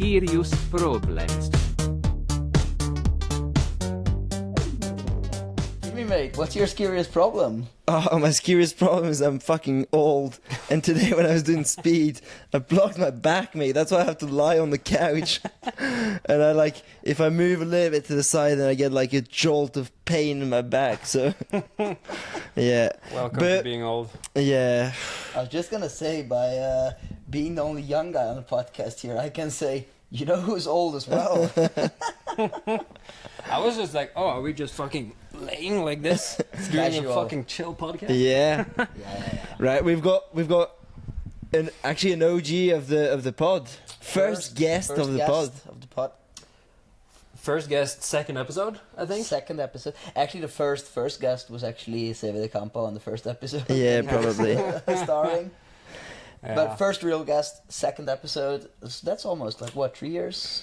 Skirious Problems. Give me, mate, what's your scariest problem? Oh, my scariest problem is I'm fucking old. And today when I was doing speed, I blocked my back, mate. That's why I have to lie on the couch. And I like, if I move a little bit to the side, then I get like a jolt of pain in my back. So, yeah. Welcome to being old. Yeah. I was just gonna say, by being the only young guy on the podcast here, I can say, you know who's old as well? I was just like, oh, are we just fucking laying like this? Doing a Casual. fucking chill podcast? Yeah. Yeah. Right, we've got actually an OG of the pod. First guest of the pod. First guest, second episode, I think. Second episode. Actually, the first guest was actually Seve de Campo on the first episode. Yeah, probably. Starring. Yeah. But first real guest, second episode. That's almost like what, 3 years?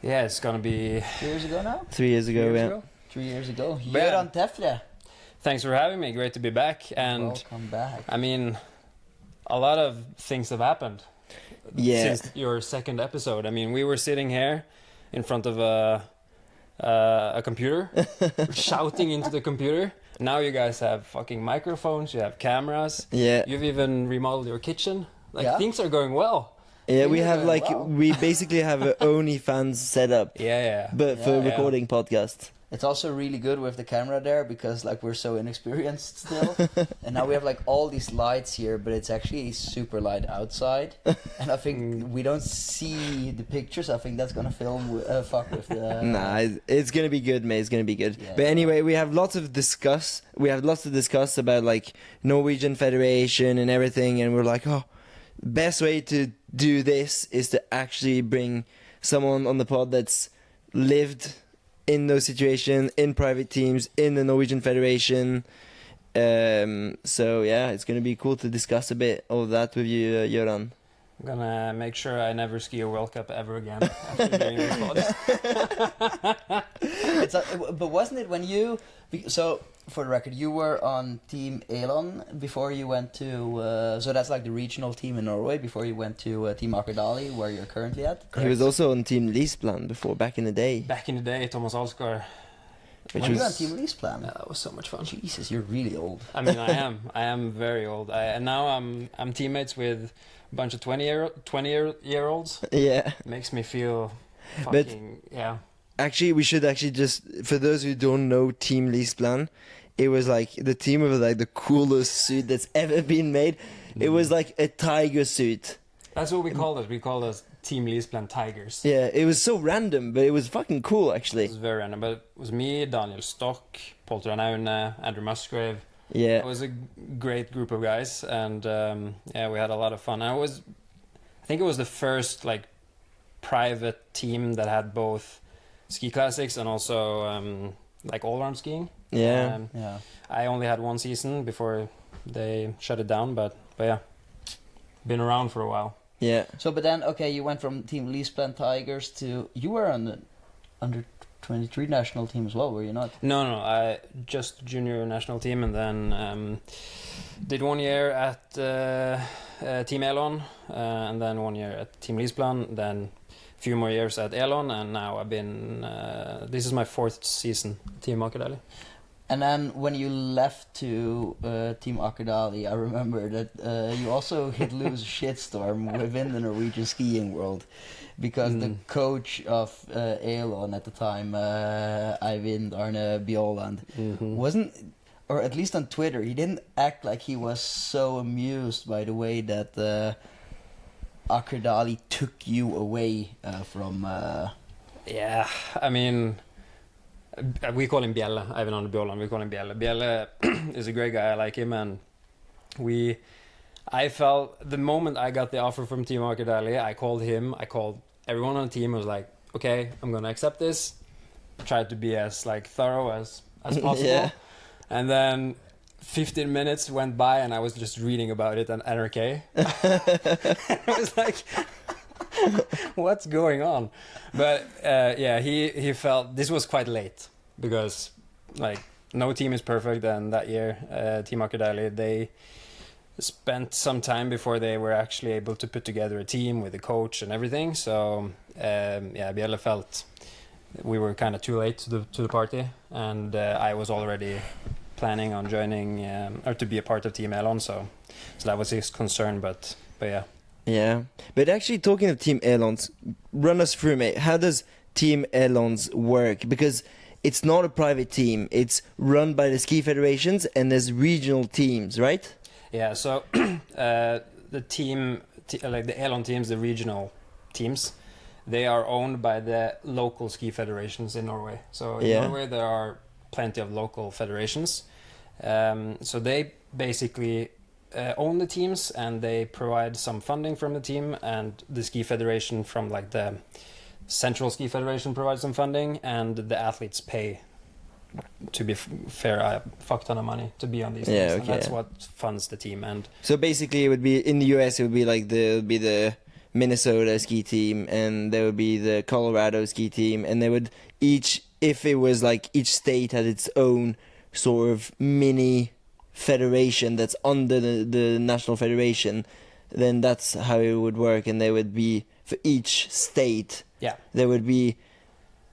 Yeah, it's gonna be 3 years ago now? 3 years ago, yeah. 3 years ago. But yeah. Gjøran Tefre. Thanks for having me. Great to be back. And Welcome back. I mean, a lot of things have happened since your second episode. I mean, we were sitting here in front of a computer, shouting into the computer. Now you guys have fucking microphones, you have cameras. Yeah. You've even remodeled your kitchen. Like, Yeah. things are going well. Yeah, we Things are have going like, well. we basically have an OnlyFans setup. Yeah. But for Yeah. recording podcast. It's also really good with the camera there because like we're so inexperienced still. And now we have like all these lights here, but it's actually super light outside. And I think we don't see the pictures. I think that's gonna fuck with the... Nah, it's gonna be good, mate. It's gonna be good. Yeah. But anyway, we have lots to discuss about like Norwegian Federation and everything, and we're like, oh, best way to do this is to actually bring someone on the pod that's lived in those situations, in private teams, in the Norwegian Federation. So yeah, it's gonna be cool to discuss a bit of that with you, Gjøran. I'm gonna make sure I never ski a World Cup ever again after doing this pod. But wasn't it when you... So, for the record, you were on Team Elon before you went to... so that's like the regional team in Norway before you went to Team Akerdali, where you're currently at? He was also on Team Lisplan before, back in the day. Back in the day, Thomas Alskar. Which Were you on was, Team Lisplan? Yeah, that was so much fun. Jesus, you're really old. I mean, I am very old. And now I'm teammates with a bunch of 20-year-olds. yeah. Makes me feel But- fucking Actually, we should actually just, for those who don't know Team Lisplan, it was like the team with like the coolest suit that's ever been made. It was like a tiger suit. That's what we called it. We called us Team Lisplan Tigers. Yeah, it was so random, but it was fucking cool It actually. was very random, but it was me, Daniel Stock, Paul Aune, Andrew Musgrave. Yeah. It was a great group of guys, and yeah, we had a lot of fun. I think it was the first like private team that had both ski classics and also like all-round skiing. Yeah. Yeah. I only had one season before they shut it down, but yeah, been around for a while. Yeah. So, but then, okay, you went from Team Lisplan Tigers to... You were on the under-23 national team as well, were you not? No, I just junior national team, and then did 1 year at Team Elon, and then 1 year at Team Lisplan, then a few more years at Elon, and now I've been... this is my 4th season, Team Akerdali. And then when you left to Team Akerdali, I remember that you also hit loose shitstorm within the Norwegian skiing world, because the coach of Elon at the time, Eivind Arne Bjoland, wasn't, or at least on Twitter, he didn't act like he was so amused by the way that Akerdali took you away from... Yeah, I mean... We call him Bjelle, Eivind Arne Bjoland, we call him Bjelle. Bjelle is a great guy, I like him, and I felt, the moment I got the offer from Team Akerdali, I called him, I called everyone on the team, I was like, okay, I'm gonna accept this, tried to be as like thorough as possible, Yeah. and then 15 minutes went by and I was just reading about it on NRK. I was like... what's going on? But yeah, he felt this was quite late, because like no team is perfect, and that year Team Akerdali, spent some time before they were actually able to put together a team with a coach and everything. So Bjelle felt we were kind of too late to the party, and I was already planning on joining or to be a part of Team Elon. So that was his concern, but yeah. Yeah, but actually talking of Team Elons, run us through, mate. How does Team Elons work? Because it's not a private team. It's run by the ski federations, and there's regional teams, right? Yeah, so the team, like the Elon teams, the regional teams, they are owned by the local ski federations in Norway. So in Norway there are plenty of local federations. So they basically own the teams, and they provide some funding from the team, and the ski federation from like the central ski federation provides some funding, and the athletes pay, to be fair, a fuck ton of money to be on these teams, and that's what funds the team. And so basically it would be in the US, it would be like the Minnesota ski team, and there would be the Colorado ski team, and they would each, if it was like each state had its own sort of mini federation that's under the national federation, then that's how it would work. And there would be, for each state, there would be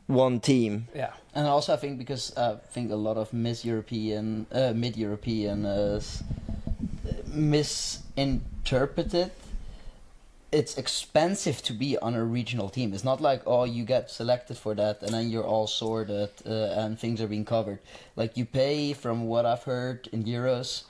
one team. Yeah. And also I think because I think a lot of mid-European misinterpreted, it's expensive to be on a regional team. It's not like, oh, you get selected for that and then you're all sorted and things are being covered. Like, you pay, from what I've heard in euros,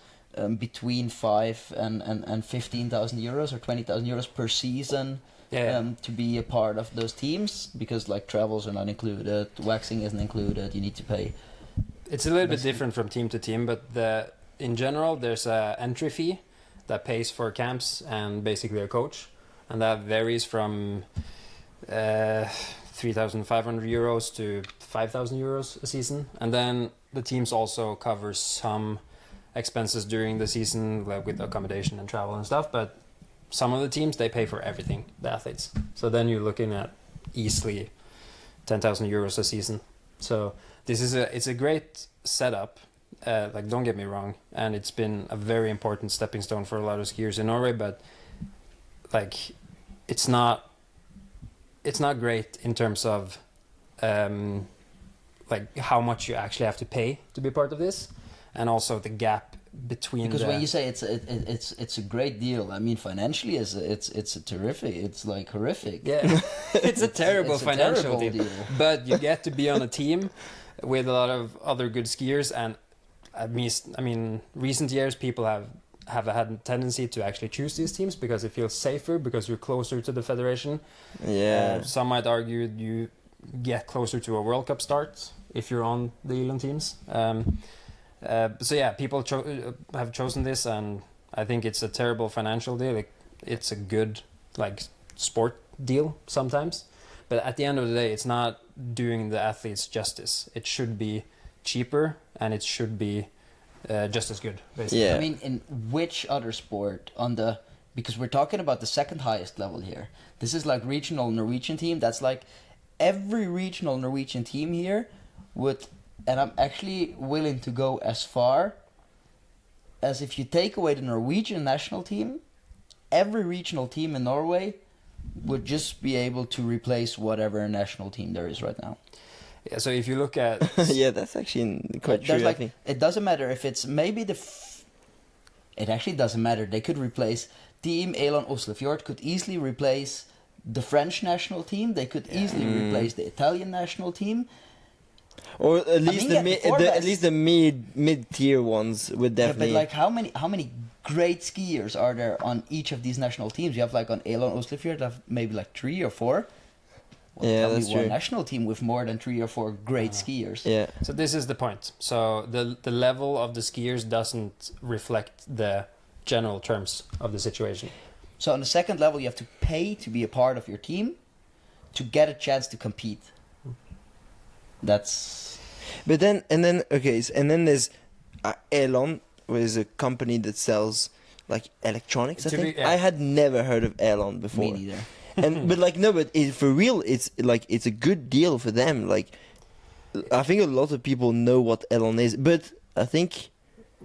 between 5 and 15,000 euros or 20,000 euros per season to be a part of those teams, because like travels are not included, waxing isn't included, you need to pay. It's a little bit different from team to team, but in general there's a entry fee that pays for camps and basically a coach, and that varies from 3,500 euros to 5,000 euros a season. And then the teams also cover some expenses during the season, like with accommodation and travel and stuff, but some of the teams, they pay for everything, the athletes. So then you're looking at easily 10,000 euros a season. So it's a great setup, like, don't get me wrong, and it's been a very important stepping stone for a lot of skiers in Norway, but like it's not great in terms of like how much you actually have to pay to be part of this, and also the gap between. Because when you say it's a great deal, I mean financially it's a terrific. It's like horrific. Yeah, it's a terrible it's a financial terrible deal. But you get to be on a team with a lot of other good skiers, and I mean recent years people have had a tendency to actually choose these teams because it feels safer, because you're closer to the federation. Some might argue you get closer to a World Cup start if you're on the Elon teams. So yeah, people have chosen this, and I think it's a terrible financial deal. It's a good like sport deal sometimes, but at the end of the day, it's not doing the athletes justice. It should be cheaper, and it should be just as good, basically. Yeah. I mean, in which other sport because we're talking about the second highest level here. This is like regional Norwegian team. That's like every regional Norwegian team here would, and I'm actually willing to go as far as, if you take away the Norwegian national team, every regional team in Norway would just be able to replace whatever national team there is right now. Yeah, so if you look at yeah, that's actually quite true. I think it doesn't matter if it's maybe it actually doesn't matter. They could replace Team Elon Oslofjord could easily replace the French national team. They could easily replace the Italian national team. Or at least at least the mid tier ones would definitely. Yeah, but like how many great skiers are there on each of these national teams? You have like on Elon Oslofjord, you have maybe like 3 or 4. Well, yeah, tell that's me true. one national team with more than 3 or 4 great skiers. Yeah. So this is the point. So the level of the skiers doesn't reflect the general terms of the situation. So on the second level, you have to pay to be a part of your team to get a chance to compete. That's. But then there's Elon, which is a company that sells like electronics. I think I had never heard of Elon before. Me neither. But for real, it's a good deal for them. Like, I think a lot of people know what Elon is, but I think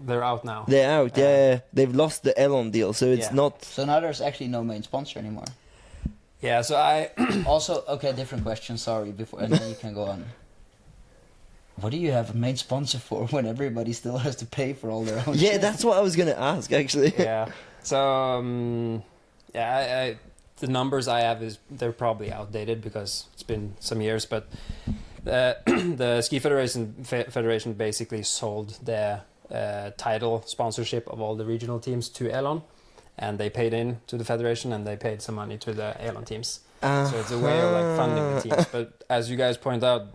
they're out now. They're out. Yeah, they've lost the Elon deal, so it's Yeah. not. So now there's actually no main sponsor anymore. Yeah, so I Also, okay, different question. Sorry, before and then you can go on. What do you have a main sponsor for when everybody still has to pay for all their own? Yeah, shit? that's what I was gonna ask actually. yeah. So I the numbers I have is they're probably outdated because it's been some years, but the ski federation basically sold their title sponsorship of all the regional teams to Elon, and they paid in to the federation and they paid some money to the Elon teams. So it's a way of like funding the teams. But as you guys point out,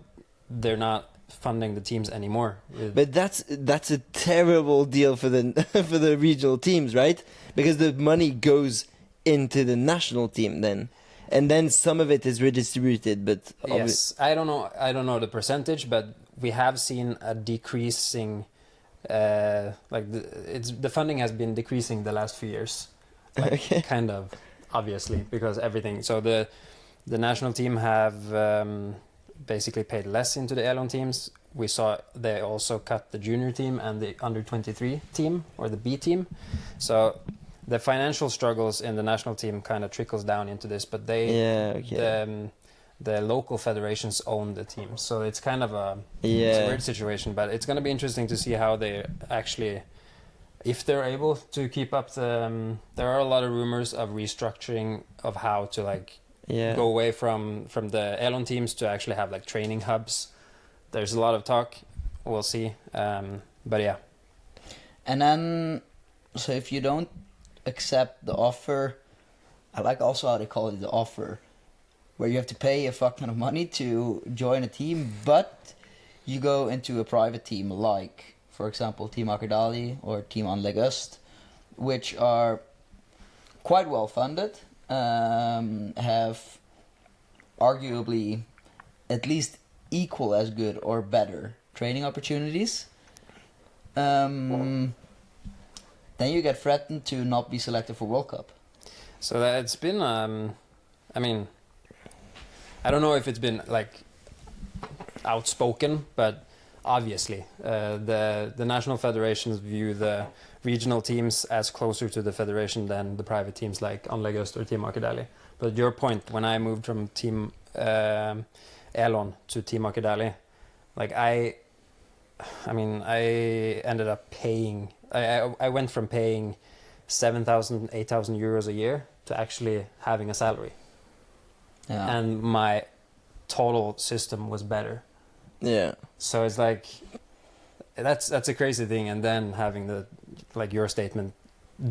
they're not funding the teams anymore. But that's a terrible deal for the for the regional teams, right? Because the money goes into the national team then, and then some of it is redistributed. But Yes, I don't know the percentage, but we have seen a decreasing. The funding has been decreasing the last few years, like, Okay. kind of obviously because everything. So the national team have basically paid less into the Elon teams. We saw they also cut the junior team and the under 23 team or the B team. So the financial struggles in the national team kind of trickles down into this, but the local federations own the team, so it's kind of it's a weird situation. But it's going to be interesting to see how they actually, if they're able to keep up the. There are a lot of rumors of restructuring of how to go away from the Elon teams to actually have like training hubs. There's a lot of talk. We'll see. But yeah. And then, so if you don't accept the offer, I like also how they call it the offer, where you have to pay a fuck ton of money to join a team, but you go into a private team like, for example, Team Akkerdali or Team Anlegg Øst, which are quite well funded, have arguably at least equal as good or better training opportunities. Then you get threatened to not be selected for World Cup. So it's been, I mean, I don't know if it's been like outspoken, but obviously the national federations view the regional teams as closer to the federation than the private teams like Anlegg Øst or Team Akkerdali. But your point, when I moved from Team Elon to Team Akkerdali, like I ended up paying. I went from paying 7,000, 8,000 euros a year to actually having a salary. Yeah. And my total system was better. Yeah. So it's like that's a crazy thing. And then having the your statement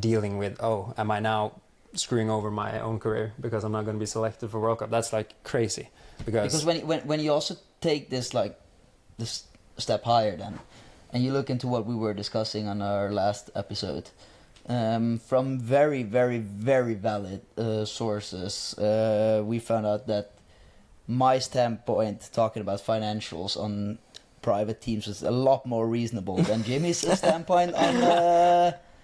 dealing with, oh, am I now screwing over my own career because I'm not going to be selected for World Cup? That's like crazy because when you also take this this step higher then, and you look into what we were discussing on our last episode, from very, very, very valid sources, we found out that my standpoint talking about financials on private teams was a lot more reasonable than Jimmy's standpoint on.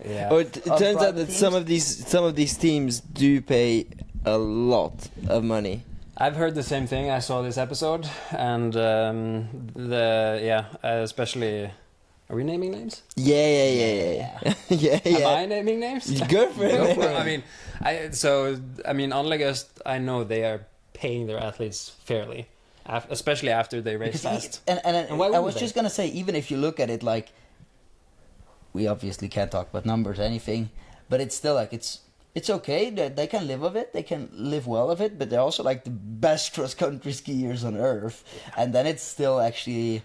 yeah. Or it Of turns out private that teams? some of these teams do pay a lot of money. I've heard the same thing. I saw this episode, and especially. Are we naming names? Yeah. yeah. Am I naming names? Go for it. Go for it. man. I mean, Anlegg Øst, I know they are paying their athletes fairly, especially after they race fast. And why I wouldn't was they? just gonna say, even if you look at it like, we obviously can't talk about numbers or anything, but it's still like it's okay that they can live of it, they can live well of it, but they're also like the best cross country skiers on earth, and then it's still actually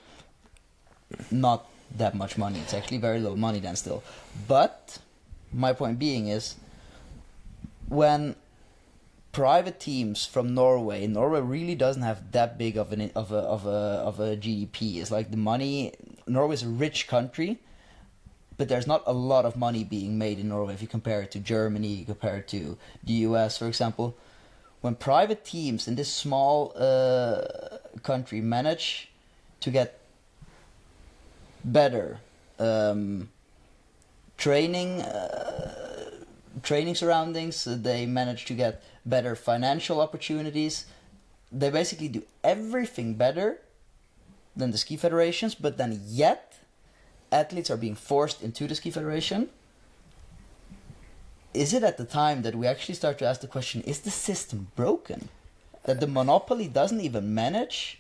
not that much money. It's actually very low money then still. But my point being is, when private teams from Norway really doesn't have that big of a GDP. It's like the money. Norway's a rich country, but there's not a lot of money being made in Norway if you compare it to Germany, you compare it to the US, for example. When private teams in this small country manage to get better training surroundings, they manage to get better financial opportunities. They basically do everything better than the ski federations, but then yet athletes are being forced into the ski federation, is it at the time that we actually start to ask the question, is the system broken? That the monopoly doesn't even manage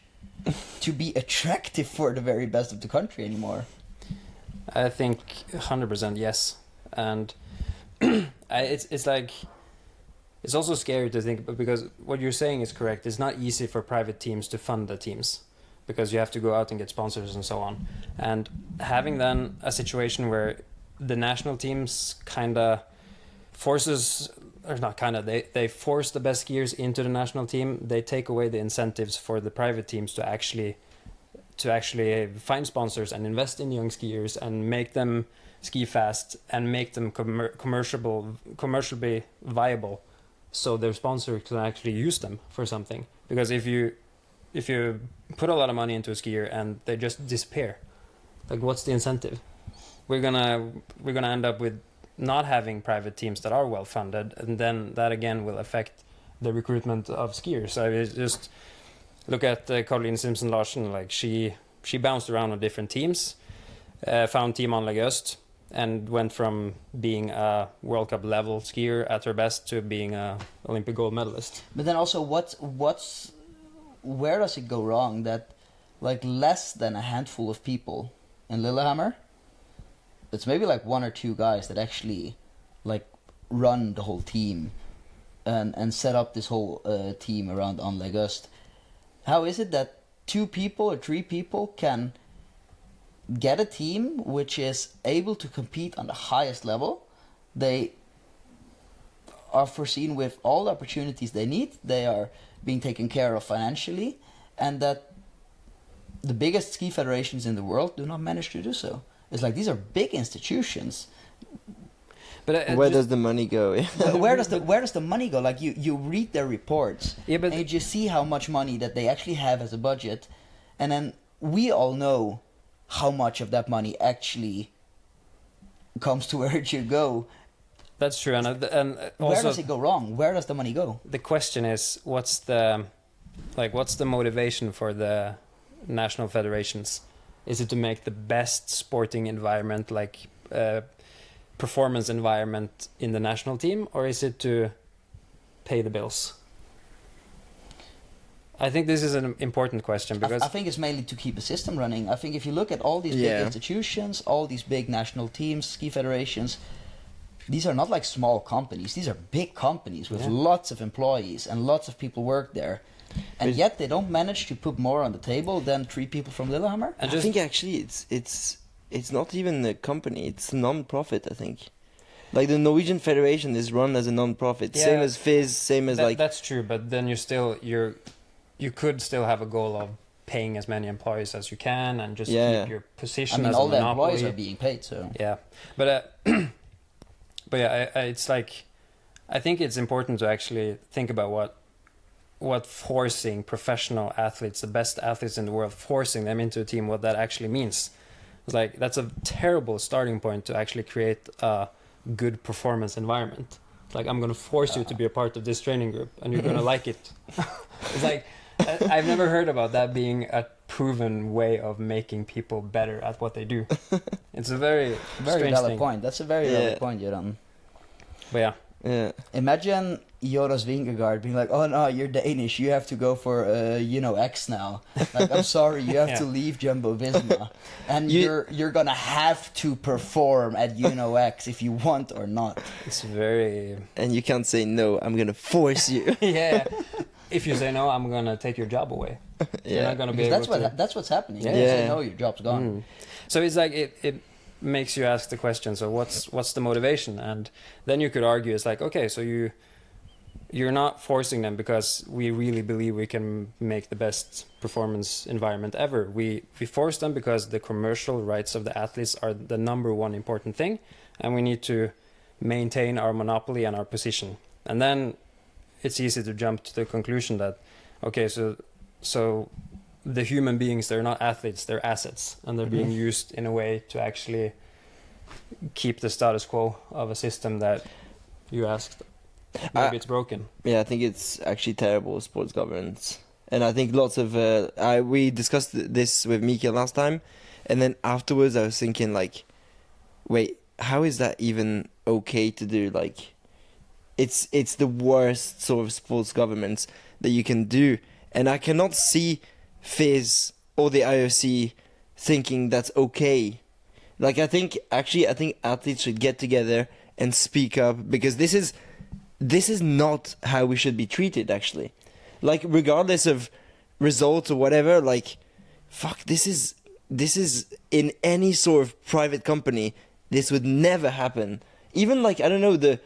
to be attractive for the very best of the country anymore? I think 100% yes. And it's like, it's also scary to think, because what you're saying is correct. It's not easy for private teams to fund the teams, because you have to go out and get sponsors and so on. And having then a situation where the national teams kind of forces, or not kind of, they force the best skiers into the national team. They take away the incentives for the private teams to actually find sponsors and invest in young skiers and make them ski fast and make them commercially viable, so their sponsor can actually use them for something. Because if you put a lot of money into a skier and they just disappear, like, what's the incentive? We're gonna end up with not having private teams that are well funded, and then that again will affect the recruitment of skiers. I mean, just look at Caroline Simpson Larsen. Like, she bounced around on different teams, found Team Anlegg Øst, and went from being a World Cup level skier at her best to being a Olympic gold medalist. But then also, where does it go wrong that, like, less than a handful of people in Lillehammer, it's maybe like one or two guys that actually, like, run the whole team and set up this whole team around Anlegg Øst? How is it that 2 people or 3 people can get a team which is able to compete on the highest level? They are foreseen with all the opportunities they need. They are being taken care of financially, and that the biggest ski federations in the world do not manage to do so. It's like, these are big institutions. But where does the money go? where does the money go? Like, you read their reports, but and you just see how much money that they actually have as a budget, and then we all know how much of that money actually comes to where it should go. That's true, and also, where does it go wrong? Where does the money go? The question is, what's the motivation for the national federations? Is it to make the best sporting environment, like performance environment in the national team, or is it to pay the bills? I think this is an important question, because I think it's mainly to keep a system running. I think if you look at all these big institutions, all these big national teams, ski federations, these are not like small companies. These are big companies with lots of employees and lots of people work there. And yet they don't manage to put more on the table than 3 people from Lillehammer. I think actually it's not even a company, it's a non-profit, I think. Like, the Norwegian Federation is run as a non-profit, same as FIS, same as like... That's true, but then you could still have a goal of paying as many employees as you can and just keep your position as a monopoly. All the employees are being paid, so... Yeah, but yeah, it's like, I think it's important to actually think about what forcing professional athletes, the best athletes in the world, forcing them into a team, what that actually means. It's like, that's a terrible starting point to actually create a good performance environment. It's like, I'm going to force you to be a part of this training group, and you're going to like it. It's like, I've never heard about that being a proven way of making people better at what they do. It's a very strange valid thing. point. That's a very valid point, Gjøran. But Yeah. Imagine Jonas Vingegaard being like, "Oh no, you're Danish. You have to go for X now. Like, I'm sorry, you have to leave Jumbo Visma, and you're gonna have to perform at X if you want or not." it's very... And you can't say no, I'm gonna force you. Yeah. If you say no, I'm gonna take your job away. You're not gonna be able to... That's what's happening. Yeah. If you say no, your job's gone. So it's like, it makes you ask the question, so what's the motivation? And then you could argue, it's like, okay, so you're not forcing them because we really believe we can make the best performance environment ever. We force them because the commercial rights of the athletes are the #1 important thing, and we need to maintain our monopoly and our position. And then it's easy to jump to the conclusion that, okay, so the human beings, they're not athletes, they're assets, and they're being used in a way to actually keep the status quo of a system that you asked. Maybe it's broken. Yeah, I think it's actually terrible sports governance. And I think lots of... we discussed this with Mika last time, And then afterwards, I was thinking like, wait, how is that even okay to do? Like, it's the worst sort of sports governments that you can do, and I cannot see FIS or the IOC thinking that's okay. Like, I think athletes should get together and speak up, because this is not how we should be treated, actually. Like, regardless of results or whatever, like, fuck, this is in any sort of private company, this would never happen. Even like, I don't know, the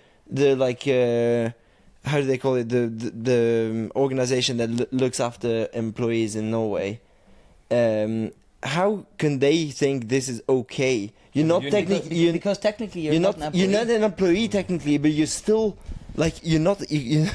like how do they call it, the organization that looks after employees in Norway. How can they think this is okay? You're not technically, because technically you're not an employee. You're not an employee technically, but you're still like, you're not you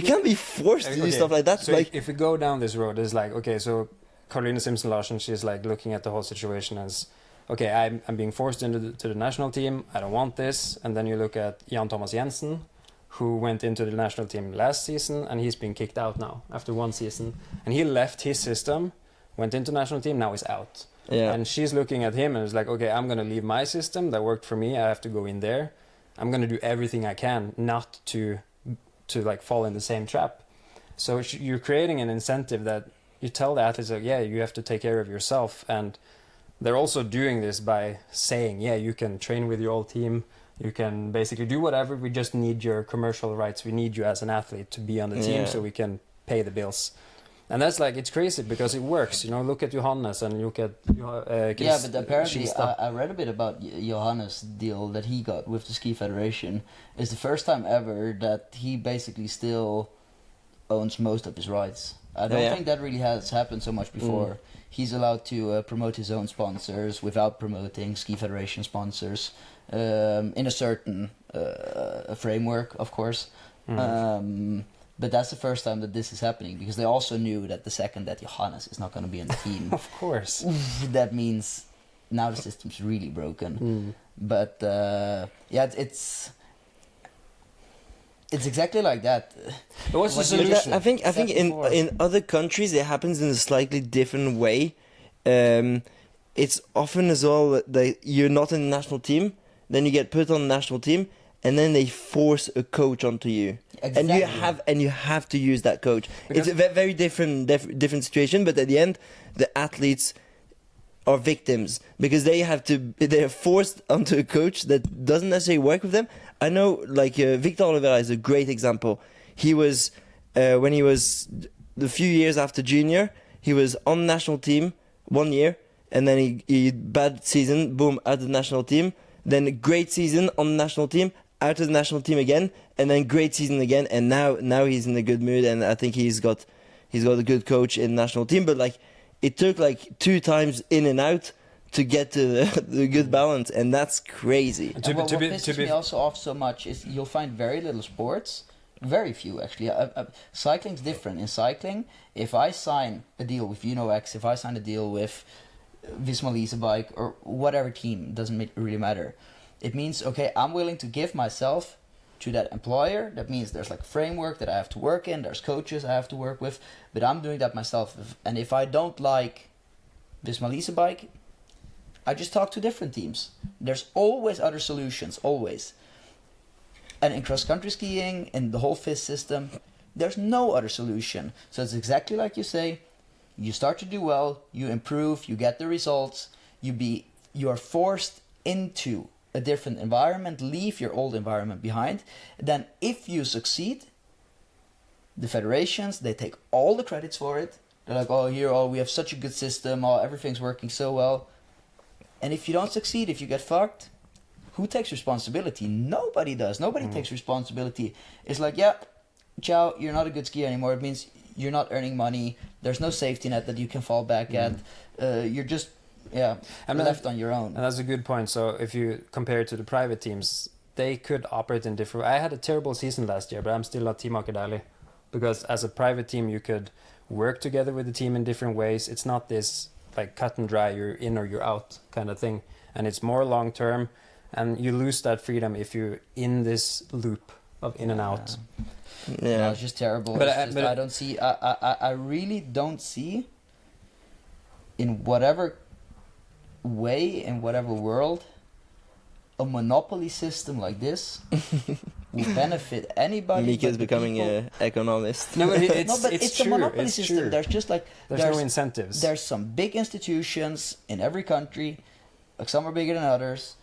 can't be forced to do stuff like that. So like, if we go down this road, it's like, okay, so Caroline Simpson Larsen, she's like looking at the whole situation as, okay, I'm being forced into the national team. I don't want this. And then you look at Jan Thomas Jensen, who went into the national team last season, and he's been kicked out now after one season. And he left his system, went into national team, now he's out. yeah. And she's looking at him and is like, okay, I'm going to leave my system that worked for me. I have to go in there. I'm going to do everything I can not to like fall in the same trap. So you're creating an incentive that you tell the athletes, like, yeah, you have to take care of yourself. And they're also doing this by saying, yeah, you can train with your old team. You can basically do whatever. We just need your commercial rights. We need you as an athlete to be on the team so we can pay the bills. And that's like, it's crazy because it works. You know, look at Johannes and look at yeah, but apparently I read a bit about Johannes' deal that he got with the Ski Federation. It's the first time ever that he basically still owns most of his rights. I don't think that really has happened so much before. He's allowed to promote his own sponsors without promoting Ski Federation sponsors in a certain framework, of course. But that's the first time that this is happening, because they also knew that the second that Johannes is not going to be on the team, of course, that means now the system's really broken. But yeah, it's exactly like that. But what's the solution? I think in other countries it happens in a slightly different way. It's often as well that you're not in the national team, then you get put on the national team, and then they force a coach onto you. Exactly. And you have to use that coach. Because it's a very different situation, but at the end the athletes are victims, because they're forced onto a coach that doesn't necessarily work with them. I know, like, Victor Oliveira is a great example. He was when he was a few years after junior, he was on the national team 1 year, and then he bad season, boom, out of the national team. Then a great season on the national team, out of the national team again, and then great season again. And now he's in a good mood, and I think he's got a good coach in the national team. But like, it took like 2 times in and out to get to the good balance, and that's crazy. And what pisses me also off so much is you'll find very little sports, very few actually. Cycling's different. In cycling, if I sign a deal with UnoX, if I sign a deal with Visma Lease Bike or whatever team, doesn't really matter. It means, okay, I'm willing to give myself to that employer. That means there's like framework that I have to work in, there's coaches I have to work with, but I'm doing that myself. And if I don't like Visma Lease Bike, I just talk to different teams. There's always other solutions, always. And in cross-country skiing, in the whole FIS system, there's no other solution. So it's exactly like you say, you start to do well, you improve, you get the results, you are forced into a different environment, leave your old environment behind. Then if you succeed, the federations, they take all the credits for it. They're like, we have such a good system, everything's working so well. And if you don't succeed, if you get fucked, who takes responsibility? Nobody does. Nobody takes responsibility. It's like, yeah, ciao, you're not a good skier anymore. It means you're not earning money. There's no safety net that you can fall back at. You're just left on your own. And that's a good point. So if you compare it to the private teams, they could operate in different. I had a terrible season last year, but I'm still at Team Akadali, because as a private team you could work together with the team in different ways. It's not this like cut and dry, you're in or you're out kind of thing, and it's more long term, and you lose that freedom if you're in this loop of in and out. No, it's just terrible. But I don't see. I really don't see in whatever way in whatever world, a monopoly system like this will benefit anybody. Mika is but the becoming people- an economist. No, but it's, no, but it's a true. monopoly It's system. true. There's just like There's no incentives. there's some big institutions in every country, like some are bigger than others,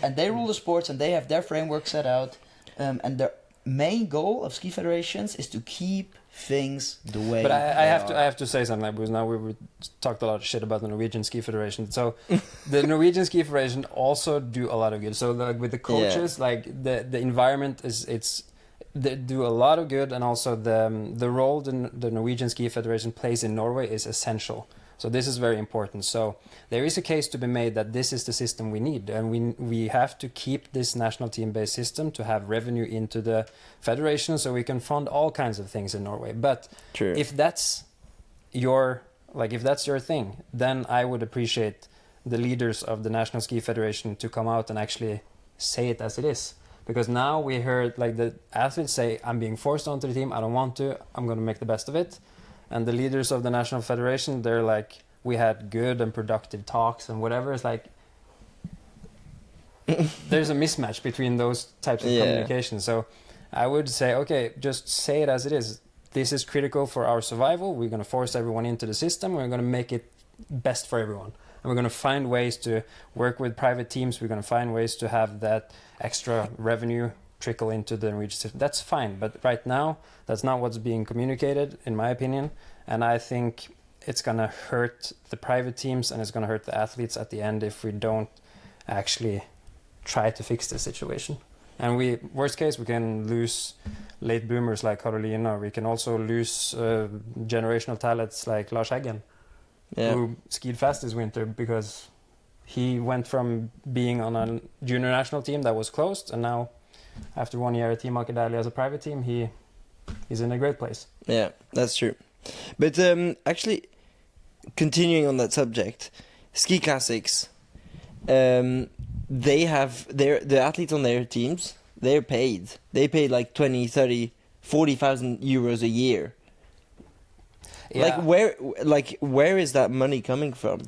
and they rule the sports and they have their framework set out. And their main goal of ski federations is to keep things the way. But I they have are. to say something, like, because now we talked a lot of shit about the Norwegian Ski Federation. So the Norwegian Ski Federation also do a lot of good. So like with the coaches, like the environment they do a lot of good, and also the role the Norwegian Ski Federation plays in Norway is essential. So this is very important. So there is a case to be made that this is the system we need, and we have to keep this national team-based system to have revenue into the federation, so we can fund all kinds of things in Norway. But True. if that's your thing, then I would appreciate the leaders of the National Ski Federation to come out and actually say it as it is. Because now we heard like the athletes say, "I'm being forced onto the team. I don't want to. I'm going to make the best of it." And the leaders of the National Federation, they're like, "We had good and productive talks and whatever." It's like there's a mismatch between those types of communication. So I would say, okay, just say it as it is. This is critical for our survival. We're going to force everyone into the system. We're going to make it best for everyone. And we're going to find ways to work with private teams. We're going to find ways to have that extra revenue trickle into the Norwegian system. That's fine. But right now, that's not what's being communicated, in my opinion. And I think it's going to hurt the private teams and it's going to hurt the athletes at the end if we don't actually try to fix the situation. And worst case, we can lose late boomers like Carolina. We can also lose generational talents like Lars Eggen, who skied fast this winter because he went from being on a junior national team that was closed, and now after 1 year at Team Akadali as a private team, he's in a great place. Yeah, that's true. But actually, continuing on that subject, ski classics, they have the athletes on their teams, they're paid. They pay like 20, 30, 40,000 euros a year. Yeah. Where is that money coming from?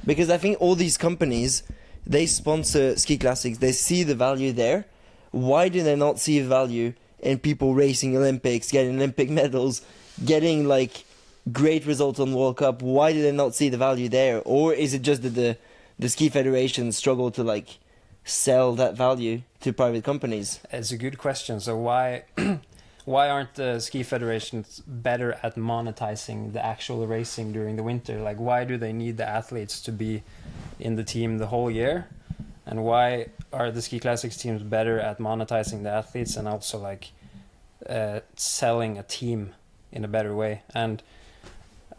Because I think all these companies, they sponsor ski classics. They see the value there. Why do they not see value in people racing Olympics, getting Olympic medals, getting like great results on World Cup? Why do they not see the value there? Or is it just that the ski federations struggle to like sell that value to private companies? It's a good question. So why aren't the ski federations better at monetizing the actual racing during the winter? Like, why do they need the athletes to be in the team the whole year? And why are the ski classics teams better at monetizing the athletes and also like selling a team in a better way? And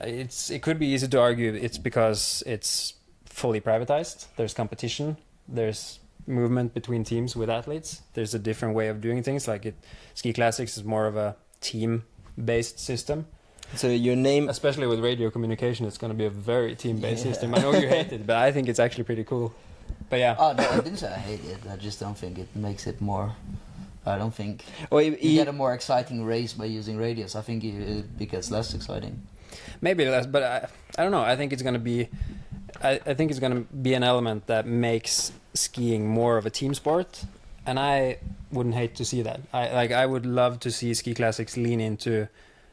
it could be easy to argue it's because it's fully privatized. There's competition. There's movement between teams with athletes. There's a different way of doing things. Like ski classics is more of a team-based system. So your name, especially with radio communication, it's going to be a very team-based system. I know you hate it, but I think it's actually pretty cool. But yeah. Oh, no, I didn't say I hate it. I just don't think it makes it more. I don't think well, you get a more exciting race by using radios. I think it becomes less exciting. Maybe less, but I don't know. I think it's going to be. I think it's going to be an element that makes skiing more of a team sport, and I wouldn't hate to see that. I would love to see ski classics lean into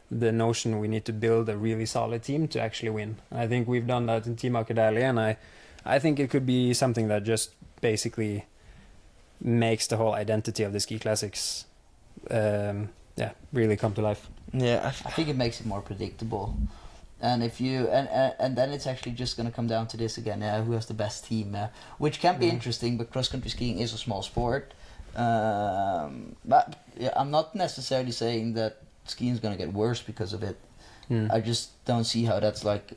the notion we need to build a really solid team to actually win. I think we've done that in Team Akadali, and I think it could be something that just basically makes the whole identity of the ski classics really come to life. Yeah, I think it makes it more predictable. And if you and then it's actually just going to come down to this again, who has the best team, which can be interesting. But cross country skiing is a small sport. But yeah, I'm not necessarily saying that skiing is going to get worse because of it. I just don't see how that's like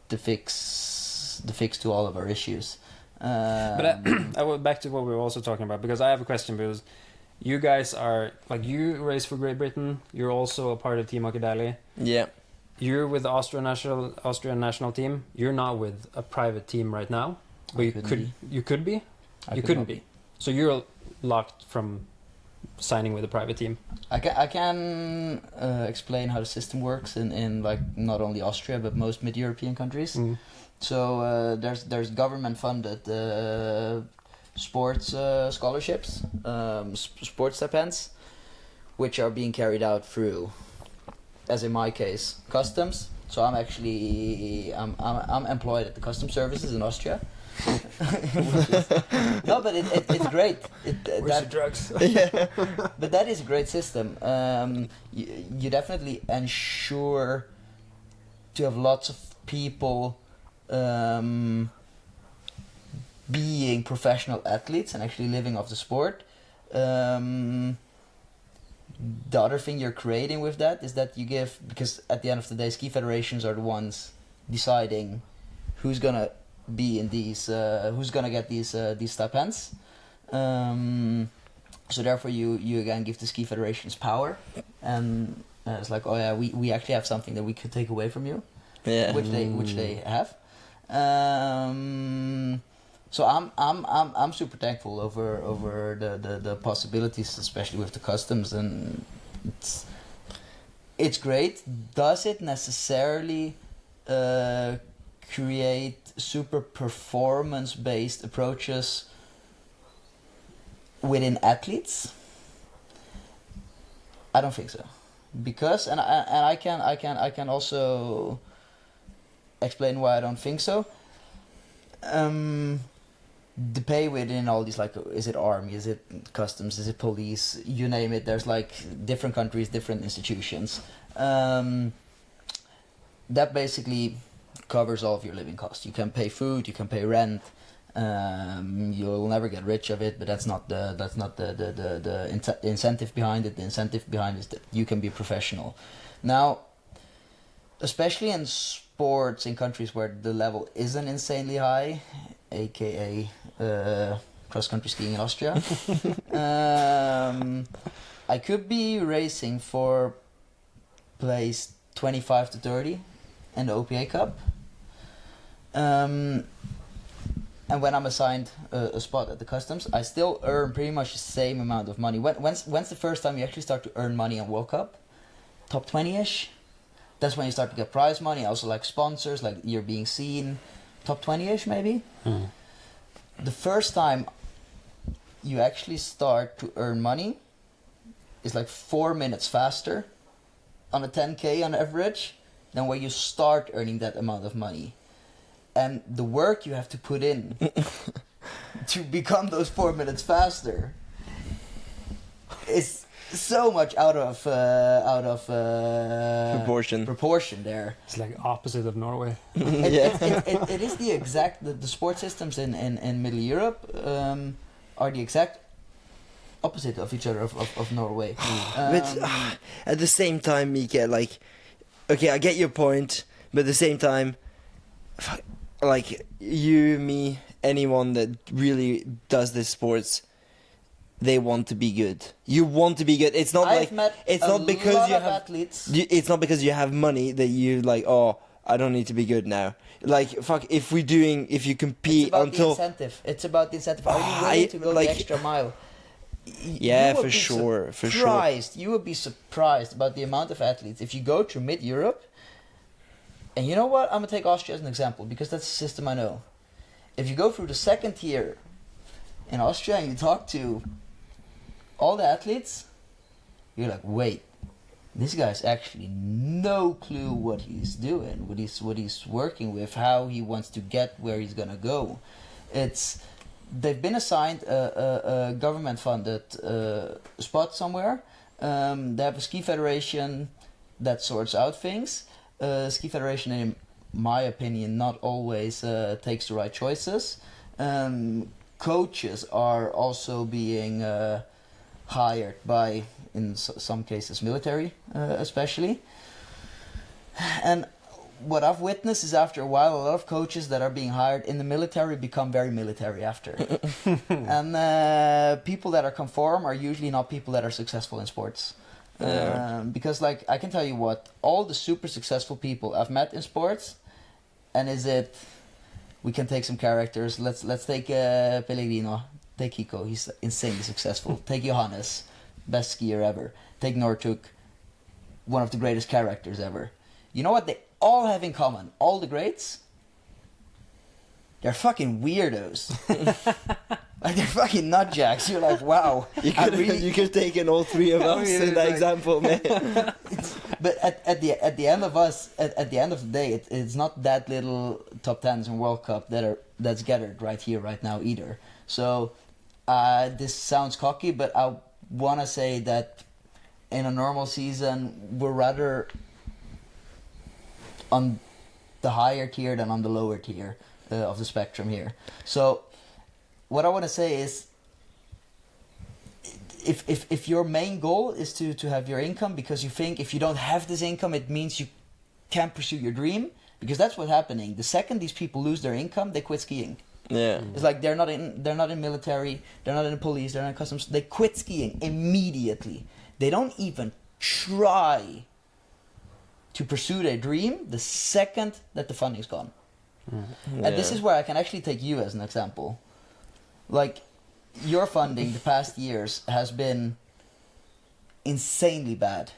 the fix to all of our issues. But I went back to what we were also talking about, because I have a question, because you guys are like, you race for Great Britain. You're also a part of Team Akadali. Yeah. You're with the Austrian national team. You're not with a private team right now. But you could be. You couldn't be. So you're locked from signing with a private team. I can explain how the system works in like not only Austria but most mid-European countries. So there's government funded sports scholarships, sports stipends, which are being carried out through, as in my case, customs. So I'm employed at the customs services in Austria. No, but it's great. Where's the drugs? Yeah. But that is a great system. You definitely ensure to have lots of people being professional athletes and actually living off the sport. The other thing you're creating with that is that you give, because at the end of the day, ski federations are the ones deciding who's gonna be in these, who's gonna get these stipends. So therefore, you again give the ski federations power, and it's like, oh yeah, we actually have something that we could take away from you, Yeah. which they have. So I'm super thankful over the possibilities, especially with the customs, and it's great. Does it necessarily create super performance based approaches within athletes? I don't think so, because and I can also explain why I don't think so. The pay within all these, like, is it army, is it customs, is it police, you name it, there's like different countries, different institutions, that basically covers all of your living costs. You can pay food, you can pay rent, you'll never get rich of it, but that's not the incentive behind it. The incentive behind it is that you can be professional. Now, especially in sports in countries where the level isn't insanely high, aka cross-country skiing in Austria, I could be racing for place 25 to 30 in the OPA Cup, and when I'm assigned a spot at the customs, I still earn pretty much the same amount of money. When's the first time you actually start to earn money on World Cup? Top 20-ish? That's when you start to get prize money, also like sponsors, like you're being seen. Top 20-ish maybe? The first time you actually start to earn money is like 4 minutes faster on a 10K on average than where you start earning that amount of money. And the work you have to put in to become those 4 minutes faster is so much out of proportion there. It's like opposite of Norway. It is the exact, the sport systems in Middle Europe are the exact opposite of each other of Norway. But at the same time, Mika, like, okay, I get your point, but at the same time, like, you, me, anyone that really does this sports, they want to be good. You want to be good. It's not I've met it's a not because lot you of have athletes. it's not because you have money that you like, oh, I don't need to be good now. Like, fuck, if you compete It's about until the incentive. It's about the incentive. Are you I- willing to go like- the extra mile? Yeah, You would for be sure, for sure. surprised. You would be surprised about the amount of athletes. If you go to mid-Europe, and you know what? I'm going to take Austria as an example, because that's the system I know. If you go through the second tier in Austria and you talk to all the athletes, you're like, wait, this guy's actually no clue what he's doing, what he's working with, how he wants to get where he's going to go. They've been assigned a government-funded spot somewhere. They have a ski federation that sorts out things. Ski federation, in my opinion, not always takes the right choices. Coaches are also being hired by, in some cases, military, especially. And what I've witnessed is, after a while, a lot of coaches that are being hired in the military become very military after. And people that are conform are usually not people that are successful in sports. Because, like, I can tell you what, all the super successful people I've met in sports, and we can take some characters. Let's take Pellegrino, take Kiko, he's insanely successful. Take Johannes, best skier ever. Take Nortuk, one of the greatest characters ever. You know what they all have in common? All the greats, they're fucking weirdos. Like, they're fucking nutjacks. You're like, wow. You could have taken all three of us in that example, man. But at the end of the day, it's not that little top tens in World Cup that's gathered right here, right now either. So this sounds cocky, but I want to say that in a normal season, we're rather on the higher tier than on the lower tier of the spectrum here. So what I want to say is, if your main goal is to have your income, because you think if you don't have this income, it means you can't pursue your dream, because that's what's happening. The second these people lose their income, they quit skiing. Yeah. It's like they're not in military, they're not in the police, they're not in customs. They quit skiing immediately. They don't even try to pursue their dream the second that the funding's gone. And this is where I can actually take you as an example. Like, your funding the past years has been insanely bad,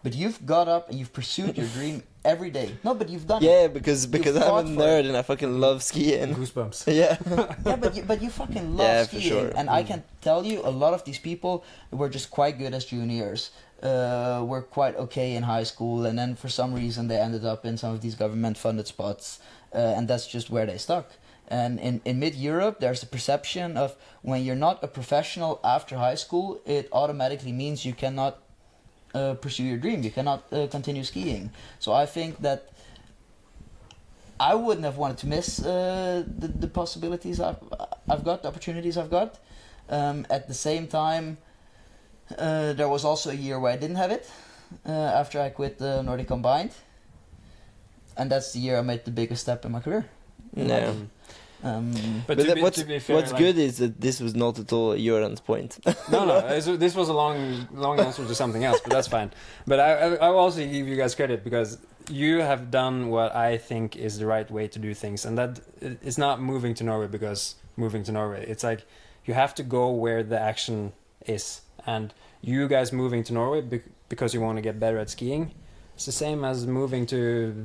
but you've got up and you've pursued your dream every day. No, but you've done it. Yeah, because I'm a nerd and I fucking love skiing. Goosebumps. Yeah. Yeah, but you fucking love skiing. For sure. And I can tell you, a lot of these people were just quite good as juniors. Were quite okay in high school, and then for some reason they ended up in some of these government-funded spots, and that's just where they stuck. And in mid-Europe, there's a perception of when you're not a professional after high school, it automatically means you cannot pursue your dream. You cannot continue skiing. So I think that I wouldn't have wanted to miss the possibilities I've got, the opportunities I've got. At the same time, there was also a year where I didn't have it after I quit the Nordic Combined. And that's the year I made the biggest step in my career. Yeah. But what's to be fair, what's like, good is that this was not at all Gjøran's point. No, this was a long answer to something else, but that's fine. But I will also give you guys credit, because you have done what I think is the right way to do things, and that it's not moving to Norway because moving to Norway. It's like you have to go where the action is, and you guys moving to Norway because you want to get better at skiing. It's the same as moving to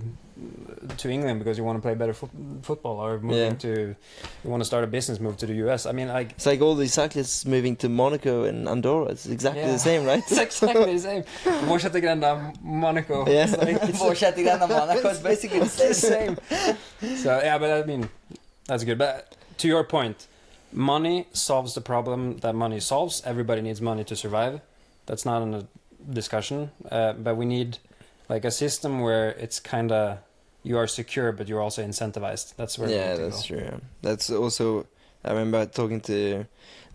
England because you want to play better football, or moving you want to start a business, move to the US. I mean, like, it's like all these cyclists moving to Monaco and Andorra. It's exactly the same, right? It's exactly the same. Fortsettergrenda Monaco. Yeah. It's like, Fortsettergrenda Monaco is basically the same. So yeah, but I mean, that's good. But to your point, money solves the problem that money solves. Everybody needs money to survive. That's not in a discussion. But we need like a system where it's kind of, you are secure, but you're also incentivized. That's where. Yeah, that's true. That's also, I remember talking to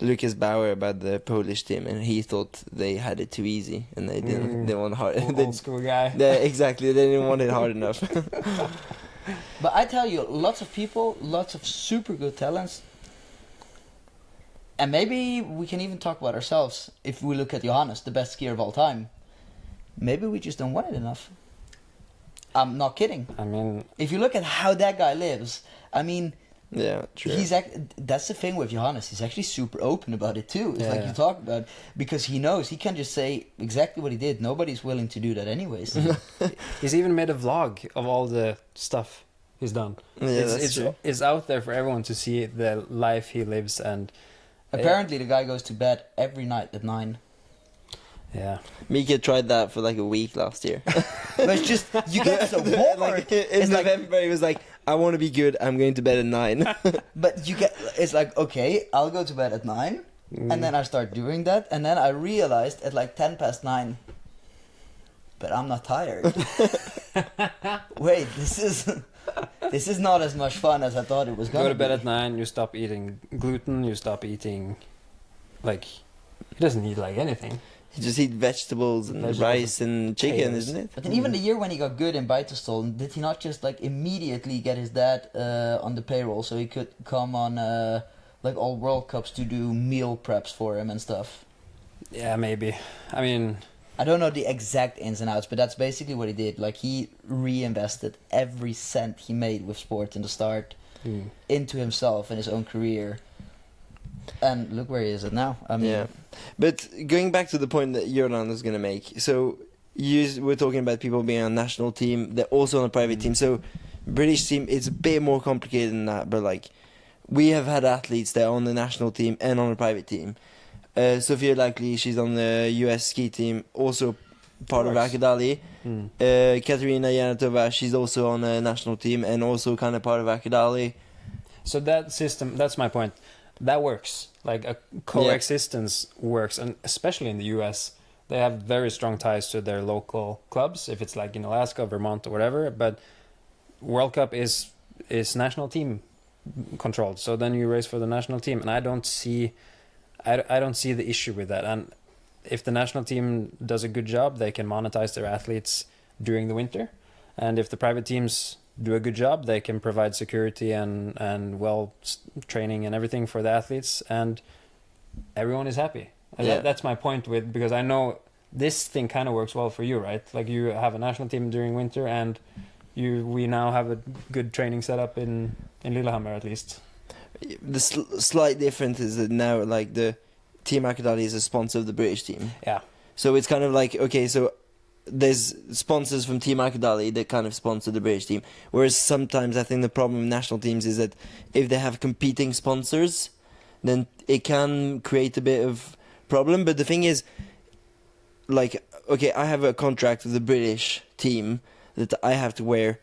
Lucas Bauer about the Polish team, and he thought they had it too easy, and they didn't. They want hard. Old school guy. Yeah, exactly. They didn't want it hard enough. But I tell you, lots of people, lots of super good talents, and maybe we can even talk about ourselves. If we look at Johannes, the best skier of all time, maybe we just don't want it enough. I'm not kidding. I mean, if you look at how that guy lives, I mean, yeah, true. That's the thing with Johannes. He's actually super open about it too. It's like you talk about, because he knows he can just say exactly what he did. Nobody's willing to do that anyways. he's even made a vlog of all the stuff he's done. Yeah, it's out there for everyone to see the life he lives, and apparently the guy goes to bed every night at 9. Yeah, Mika tried that for like a week last year. But it's just, you get so bored. Like, in November, he was like, "I want to be good. I'm going to bed at 9." But you get, it's like, okay, I'll go to bed at 9, and then I start doing that, and then I realized at like 9:10, but I'm not tired. Wait, this is not as much fun as I thought it was gonna be. Go to bed at 9. You stop eating gluten. You stop eating, like, he doesn't eat like anything. He just eat vegetables and rice and chicken, isn't it? But then even the year when he got good in Beitostølen, did he not just like immediately get his dad on the payroll so he could come on like all World Cups to do meal preps for him and stuff? Yeah, maybe. I mean, I don't know the exact ins and outs, but that's basically what he did. Like, he reinvested every cent he made with sport in the start into himself and his own career. And look where he is at now. I mean, yeah. But going back to the point that Gjøran was going to make, so you were talking about people being on a national team, they're also on a private team. So British team, it's a bit more complicated than that. But like, we have had athletes that are on the national team and on a private team. Sophia Likely, she's on the US ski team, also part of Akadali. Katerina Yanatova, she's also on a national team and also kind of part of Akadali. So that system, that's my point. That works. Like a coexistence works, and especially in the US, they have very strong ties to their local clubs. If it's like in Alaska, Vermont, or whatever, but World Cup is national team controlled. So then you race for the national team, and I don't see the issue with that. And if the national team does a good job, they can monetize their athletes during the winter, and if the private teams do a good job, they can provide security and training and everything for the athletes, and everyone is happy. And that's my point with, because I know this thing kind of works well for you, right? Like you have a national team during winter, and we now have a good training setup in Lillehammer at least. The slight difference is that now, like, the Team Akadali is a sponsor of the British team. Yeah. So it's kind of like, okay, so there's sponsors from Team Akadali that kind of sponsor the British team. Whereas sometimes I think the problem with national teams is that if they have competing sponsors, then it can create a bit of problem. But the thing is, like, okay, I have a contract with the British team that I have to wear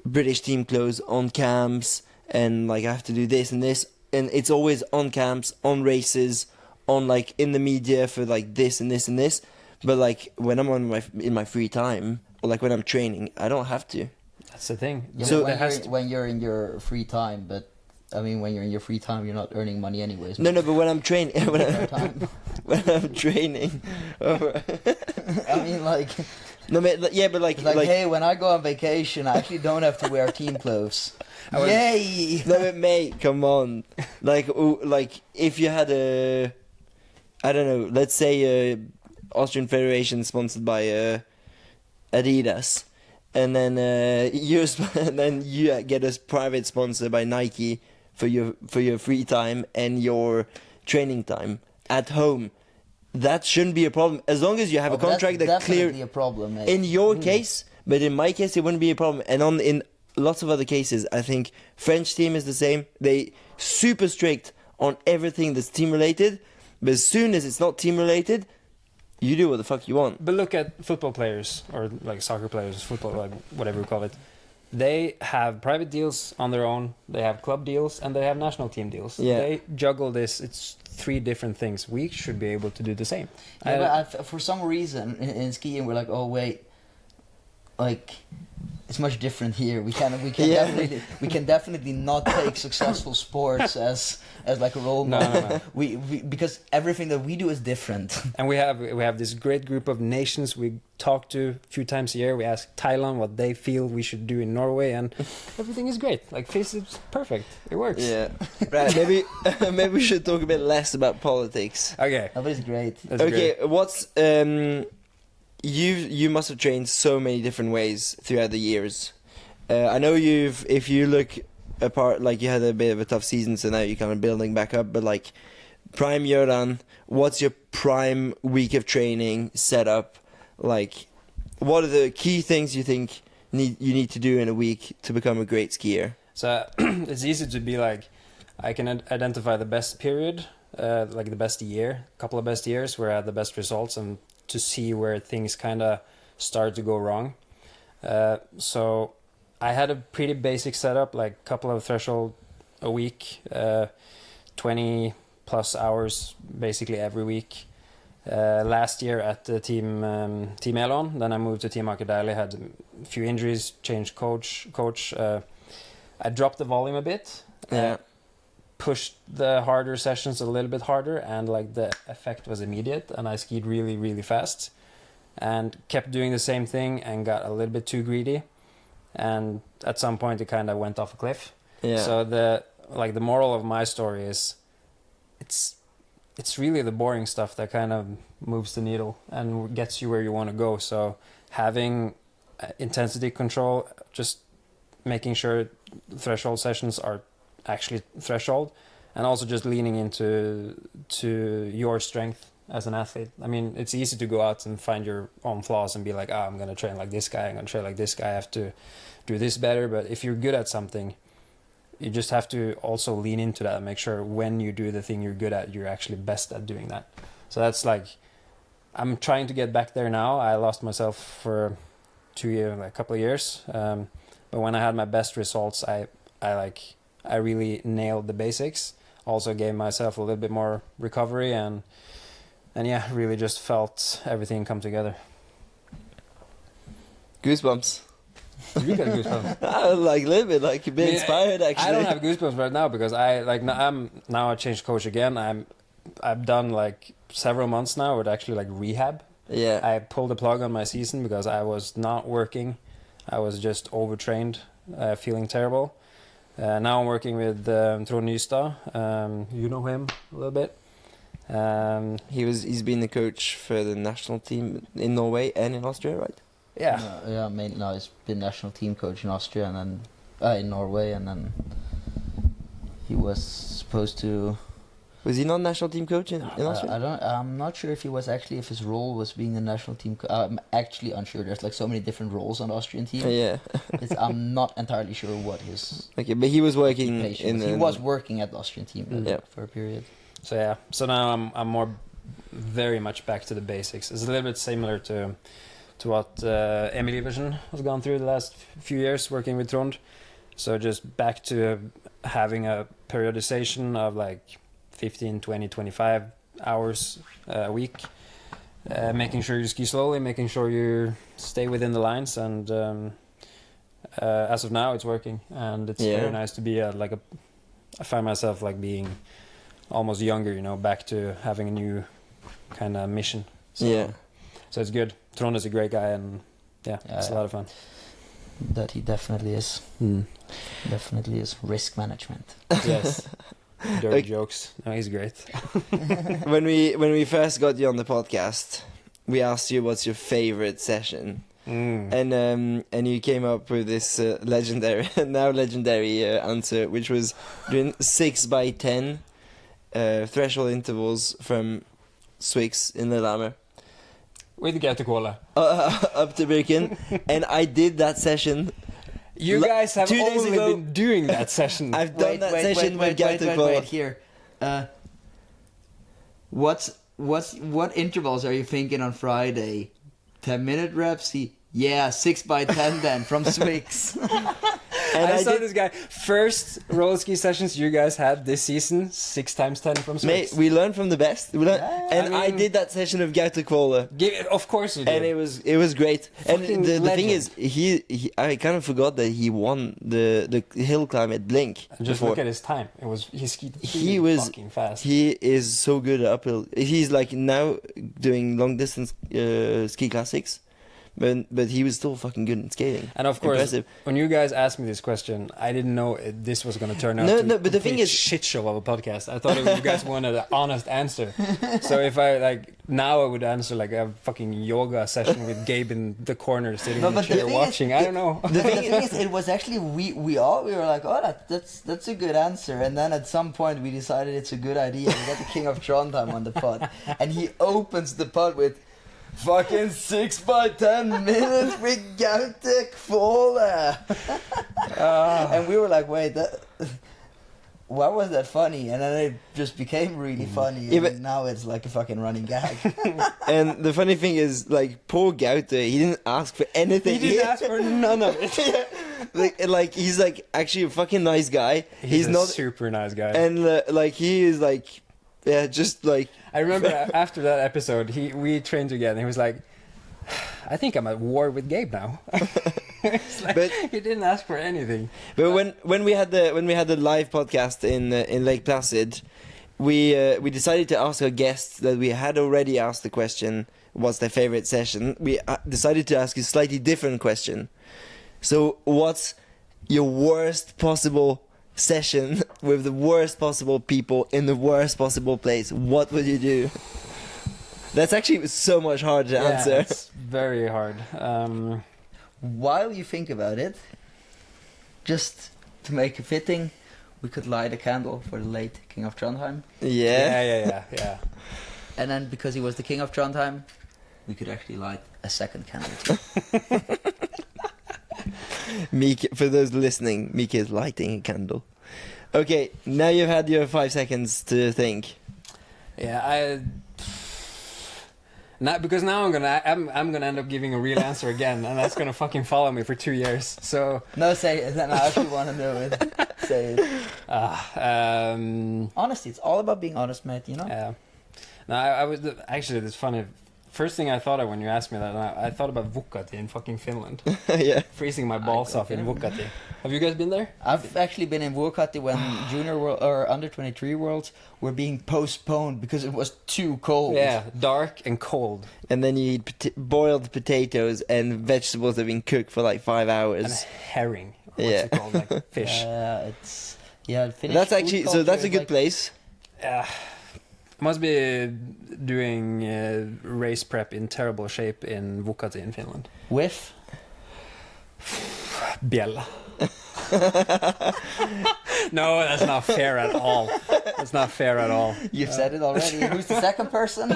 British team clothes on camps, and like I have to do this and this, and it's always on camps, on races, on like in the media for like this and this and this. But like when I'm in my free time, or like when I'm training, I don't have to. That's the thing. Yeah, So when you're in your free time, but I mean, when you're in your free time, you're not earning money anyways. No, but when I'm training, when time. I'm training, I mean, like, no, but yeah, but like, hey, when I go on vacation, I actually don't have to wear team clothes. Yay! No, but mate, come on, like if you had a, I don't know, let's say Austrian Federation sponsored by Adidas, and then you get a private sponsor by Nike for your free time and your training time at home. That shouldn't be a problem as long as you have a contract that clear. Definitely a problem, mate. In your case, but in my case, it wouldn't be a problem. And in lots of other cases, I think French team is the same. They super strict on everything that's team related, but as soon as it's not team related, you do what the fuck you want. But look at football players, or like soccer players, football, like whatever you call it. They have private deals on their own, they have club deals, and they have national team deals. Yeah. They juggle this. It's three different things. We should be able to do the same. Yeah, but for some reason in skiing, we're like, oh wait, like it's much different here. We can definitely not take successful sports as like a role model. No. We because everything that we do is different. And we have this great group of nations we talk to a few times a year. We ask Thailand what they feel we should do in Norway, and everything is great. Like this is perfect. It works. Yeah. Right. Maybe we should talk a bit less about politics. Okay. That is great. That's Okay. great. What's you must have trained so many different ways throughout the years. I know if you look apart, like you had a bit of a tough season, so now you're kind of building back up. But like prime Gjøran, what's your prime week of training setup? Like, what are the key things you think you need to do in a week to become a great skier? So it's easy to be like, I can identify the best period, like the best year, couple of best years where I had the best results, and to see where things kind of start to go wrong. So I had a pretty basic setup, like a couple of threshold a week, 20 plus hours basically every week. Last year at the Team Elon, then I moved to Team Akadali, had a few injuries, changed coach. I dropped the volume a bit. Yeah. Pushed the harder sessions a little bit harder, and like the effect was immediate, and I skied really, really fast and kept doing the same thing and got a little bit too greedy, and at some point it kind of went off a cliff. Yeah. So the moral of my story is it's really the boring stuff that kind of moves the needle and gets you where you want to go. So having intensity control, just making sure threshold sessions are actually threshold, and also just leaning into your strength as an athlete. I mean, it's easy to go out and find your own flaws and be like, I'm going to train like this guy, I'm going to train like this guy, I have to do this better. But if you're good at something, you just have to also lean into that and make sure when you do the thing you're good at, you're actually best at doing that. So that's like, I'm trying to get back there now. I lost myself for a couple of years, but when I had my best results, I really nailed the basics. Also gave myself a little bit more recovery, and yeah, really just felt everything come together. Goosebumps. You got goosebumps. Like a little bit, like you've been inspired. Actually, I don't have goosebumps right now because I changed coach again. I've done like several months now with actually like rehab. Yeah. I pulled the plug on my season because I was not working. I was just overtrained, feeling terrible. Now I'm working with Trond Nystad. You know him a little bit. He's been the coach for the national team in Norway and in Austria, right? Yeah. No, he's been national team coach in Austria and then in Norway, and then he was supposed to. Was he not national team coach in Austria? I'm not sure if his role was being the national team. I'm actually unsure. There's like so many different roles on the Austrian team. Yeah. I'm not entirely sure what his. Okay, but he was working occupation was. He was working at the Austrian team for a period. So now I'm more very much back to the basics. It's a little bit similar to what Emil Iversen has gone through the last few years working with Trond. So just back to having a periodization of like 15, 20, 25 hours a week, making sure you ski slowly, making sure you stay within the lines, and as of now it's working, and it's very nice to be I find myself like being almost younger, back to having a new kind of mission. So it's good. Trond is a great guy, and it's a lot of fun. That he definitely is. Definitely is. Risk management. Yes. Dirty jokes. No, he's great. When we first got you on the podcast, we asked you what's your favorite session, and you came up with this legendary answer, which was doing 6x10 threshold intervals from Swix in Lillehammer. With Gautakola. Up to Birken, and I did that session. You guys have 2 days only ago been doing that session. I've done that session with Gautakola. Wait, here. What intervals are you thinking on Friday? 10-minute reps? 6x10 then from Swix. And I saw this guy. First roller ski sessions you guys had this season, 6x10 from Swix. Mate, we learned from the best. I did that session of Gautakola. Of course you did. And it was great. Fucking and the thing legend. is, I kind of forgot that he won the hill climb at Blink. Just before. look at his time. He skied fucking fast. He is so good at uphill. He's like now doing long distance ski classics. But he was still fucking good in skating. And of course, impressive. When you guys asked me this question, I didn't know this was going to turn out No, but the thing is, shit show of a podcast. I thought you guys wanted an honest answer. So if I now I would answer like a fucking yoga session with Gabe in the corner sitting in the chair watching. I don't know. The thing is, it was actually we were like, oh, that's a good answer, and then at some point we decided it's a good idea. We got the King of Trondheim on the pod, and he opens the pod with. Fucking 6x10 minutes with Gautakola. And we were like, wait, why was that funny? And then it just became really funny. And now it's like a fucking running gag. And the funny thing is, like, poor Gauta, he didn't ask for anything. He didn't ask for none of it. like he's like actually a fucking nice guy. He's not super nice guy. And he is like, just like. I remember after that episode, we trained together. He was like, "I think I'm at war with Gabe now." It's like, but he didn't ask for anything. But when we had the live podcast in Lake Placid, we decided to ask our guests that we had already asked the question, "What's their favorite session?" We decided to ask a slightly different question. So, what's your worst possible session with the worst possible people in the worst possible place? What would you do? That's actually so much harder to answer. It's very hard. While you think about it, just to make it fitting, we could light a candle for the late King of Trondheim. Yeah. And then because he was the King of Trondheim, we could actually light a second candle too. Mika, for those listening, Mika is lighting a candle. Okay, now you've had your 5 seconds to think. Yeah, because now I'm gonna end up giving a real answer again, and that's gonna fucking follow me for 2 years. So No, say it. Then I actually want to know it. Say it. Honesty. It's all about being honest, mate. You know. Yeah. No, I was actually. It's funny. First thing I thought of when you asked me that, I thought about Vuokatti in fucking Finland. Yeah. Freezing my balls off in Vuokatti. Have you guys been there? I've actually been in Vuokatti when junior world or under 23 worlds were being postponed because it was too cold. Yeah, dark and cold. And then you eat boiled potatoes and vegetables that have been cooked for like 5 hours. And herring. What's Yeah. it called? Like fish. It's Finnish That's food actually, so culture that's a is good like- place. Must be doing race prep in terrible shape in Vuokatti in Finland. With Biella. No, that's not fair at all. That's not fair at all. you've said it already. Who's the second person?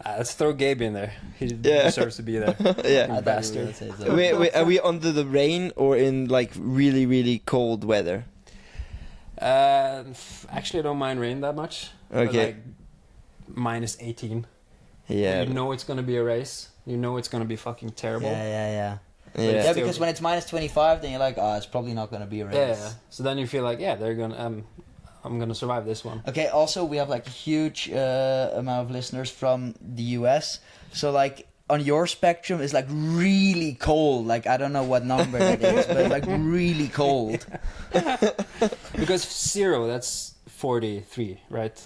Let's throw Gabe in there. He Yeah. deserves to be there. Yeah. I thought you were Bastard. gonna say so. Are we under the rain or in like really, really cold weather? Actually, I don't mind rain that much. But, Okay. like, minus 18. Yeah. You know it's gonna be a race. You know it's gonna be fucking terrible. Yeah. Yeah. Yeah, Still- because when it's minus 25, then you're like, oh, it's probably not going to be a race. Yeah. So then you feel like, yeah, they're gonna. I'm gonna survive this one. Okay, also, we have like a huge amount of listeners from the US. So, like, on your spectrum, it's like really cold. Like, I don't know what number that is, but it's like really cold. Because 0, that's 43, right?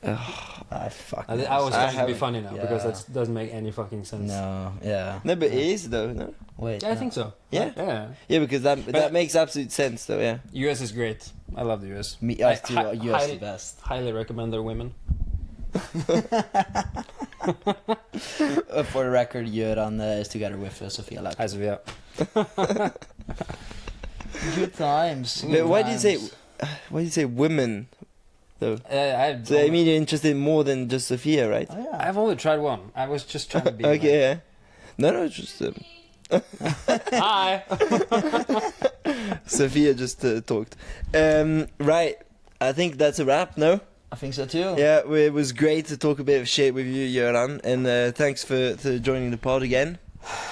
I fuck. I was trying to be haven't- funny now yeah. because that doesn't make any fucking sense. No, yeah. No, but it is though. No. Wait. Yeah, I no. think so. Yeah. Yeah. Yeah, because that But- makes absolute sense though. Yeah. US is great. I love the US. Me, us too. Hi- US highly- the best. Highly recommend their women. For the record, Gjøran is together with Sofia Lapp. Hi, Sofia. Good times. But why do you say? Why do you say women? Though. So I mean, you're interested more than just Sophia, right? Oh, yeah. I've only tried one. I was just trying to be. Okay. Yeah. No, it's just Hi. Sophia just talked. Right. I think that's a wrap. No. I think so too. Yeah, it was great to talk a bit of shit with you, Gjøran, and thanks for joining the pod again.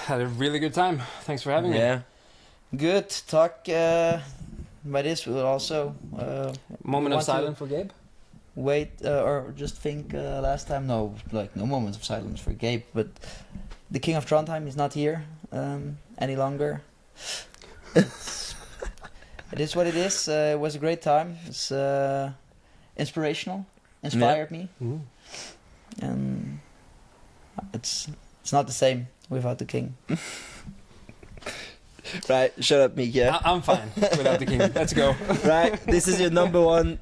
Had a really good time. Thanks for having me. Yeah. Good talk. By this, we'll also Moment We of want to- silence for Gabe. wait or just think last time. No, like no moments of silence for Gabe, but the King of Trondheim is not here any longer. It is what it is. It was a great time. It's inspirational. Inspired me, and it's not the same without the King. Right, shut up, Mika. I'm fine without the King. Let's go. Right, this is your number one.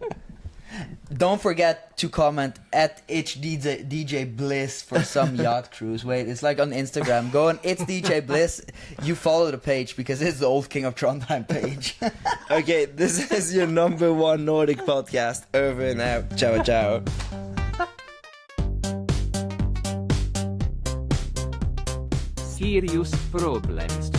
Don't forget to comment at DJ Bliss for some yacht cruise. Wait, it's like on Instagram. Go on It's DJ Bliss. You follow the page because it's the old King of Trondheim page. Okay, this is your number one Nordic podcast. Over and out. Ciao, ciao. Skirious Problems.